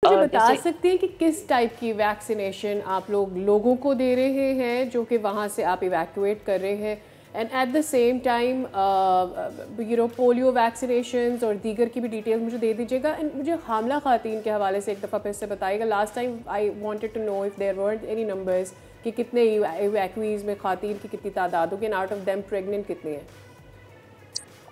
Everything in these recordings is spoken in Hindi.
मुझे बता जैसे सकते हैं कि किस टाइप की वैक्सीनेशन आप लोगों को दे रहे हैं जो कि वहाँ से आप इवैक्यूएट कर रहे हैं, and at the same time polio vaccinations और दीगर की भी डिटेल्स मुझे दे दीजिएगा। एंड मुझे हामला खातून के हवाले से एक दफ़ा फिर से बताइएगा। Last time I wanted to know if there were any numbers कि कितने इवैक्यूज़ में खातून की कितनी तादाद होगी and out of them pregnant कितनी है।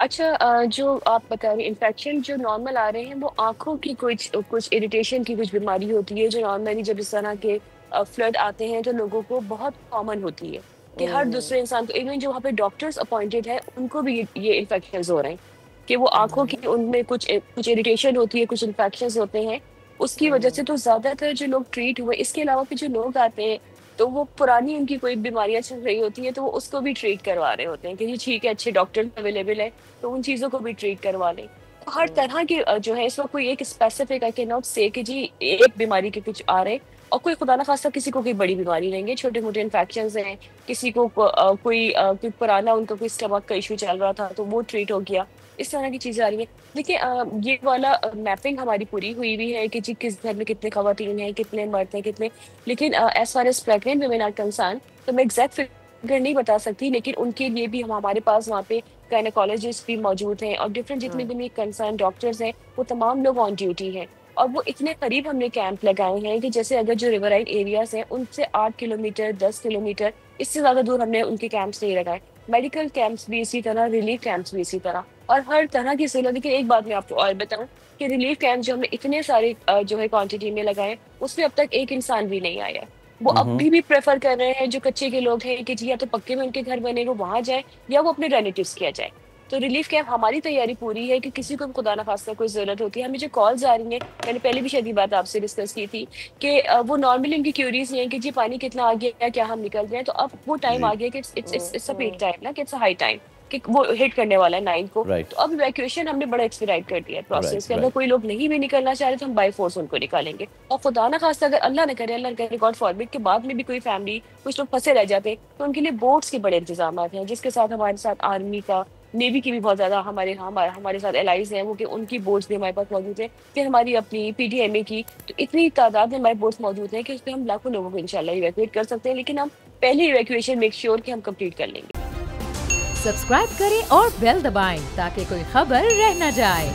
अच्छा, जो आप बता रहे हैं इन्फेक्शन जो नॉर्मल आ रहे हैं वो आँखों की कुछ कुछ इरिटेशन की कुछ बीमारी होती है जो नॉर्मली जब इस तरह के फ्लड आते हैं तो लोगों को बहुत कॉमन होती है कि हर ओह। दूसरे इंसान को, इवन जो वहाँ पे डॉक्टर्स अपॉइंटेड है उनको भी ये इन्फेक्शंस हो रहे हैं कि वो आँखों की उनमें कुछ इरिटेशन होती है, कुछ इन्फेक्शंस होते हैं। उसकी वजह से तो ज़्यादातर जो लोग ट्रीट हुए, इसके अलावा फिर जो लोग आते हैं तो वो पुरानी उनकी कोई बीमारियाँ चल रही होती है तो वो उसको भी ट्रीट करवा रहे होते हैं कि जी ठीक है, अच्छे डॉक्टर अवेलेबल है तो उन चीज़ों को भी ट्रीट करवा लें। तो हर तरह के जो है इस वक़्त कोई एक स्पेसिफिक आई कैन नॉट से कि जी एक बीमारी के कुछ आ रहे हैं और कोई खुदा ना ख़ास्ता किसी को कोई बड़ी बीमारी नहीं है, छोटे-मोटे इन्फेक्शंस हैं, किसी को कोई पुराना उनका कोई स्टमक का इश्यू चल रहा था तो वो ट्रीट हो गया। इस तरह की चीज़ें आ रही हैं। देखिए, ये वाला मैपिंग हमारी पूरी हुई हुई है कि जी किस घर में कितने ख़वातीन हैं, कितने मर्द हैं, कितने, लेकिन as far as pregnant women are concerned तो मैं एग्ज़ैक्ट फिगर नहीं बता सकती, लेकिन उनके लिए भी हम हमारे पास वहाँ पे गायनेकोलॉजिस्ट भी मौजूद हैं और डिफरेंट जितने हाँ। भी कंसर्न डॉक्टर्स हैं, वो तमाम लोग ऑन ड्यूटी हैं। और वो इतने करीब हमने कैंप लगाए हैं कि जैसे अगर जो रिवराइन एरियाज़ हैं, उनसे 8 किलोमीटर, 10 किलोमीटर, इससे ज़्यादा दूर हमने उनके कैंप्स नहीं लगाए। मेडिकल कैंप्स भी इसी तरह, रिलीफ कैंप्स भी इसी तरह और हर तरह की सहूलत। लेकिन एक बात मैं आपको और बताऊँ कि रिलीफ कैंप जो हमने इतने सारे जो है क्वांटिटी में लगाए, उसमें अब तक एक इंसान भी नहीं आया है। वो हम्म। अभी भी प्रेफ़र कर रहे हैं जो कच्चे के लोग हैं कि जी या तो पक्के में उनके घर बने, वो वहाँ जाएँ या वो अपने रिलेटिव्स के यहाँ जाएँ। तो रिलीफ कैंप हमारी तैयारी पूरी है कि किसी को भी खुदा ना ख़ास्ता कोई ज़रूरत होती है, हमें जो कॉल्स आ रही हैं, मैंने पहले भी शायद ये बात आपसे डिस्कस की थी कि वो नॉर्मली उनकी क्यूरीज़ ये हैं कि जी पानी कितना आ गया है, क्या हम निकल जाएँ? तो अब वो टाइम जी। आ गया कि इट्स अ पीक टाइम ना, कि इट्स अ हाई टाइम कि वो हिट करने वाला है 9 को। राइट। तो अब इवैक्यूएशन हमने बड़ा एक्सपीडाइट कर दिया है प्रोसेस राइट। कि अगर राइट। कोई लोग नहीं भी निकलना चाह रहे तो हम बाय फ़ोर्स उनको निकालेंगे। और खुदा ना ख़ास्ता अगर अल्लाह ना करे गॉड फॉरबिड के बाद में भी कोई फैमिली, कुछ लोग फँसे रह जाते हैं, तो उनके लिए बोट्स के बड़े इंतज़ामात हैं, जिसके साथ हमारे साथ आर्मी का, नेवी की भी बहुत ज़्यादा हमारे साथ एलाइज़ हैं वो कि उनकी बोट्स भी हमारे पास मौजूद हैं। फिर हमारी अपनी पीटीएमए की, तो इतनी तादाद में हमारे बोट्स मौजूद हैं कि उसमें हम लाखों लोगों को इंशाल्लाह इवैक्यूएट कर सकते हैं, लेकिन हम पहले इवैक्यूएशन मेक श्योर कि हम कंप्लीट कर लेंगे। सब्सक्राइब करें और बेल दबाएं ताकि कोई खबर रह न जाए।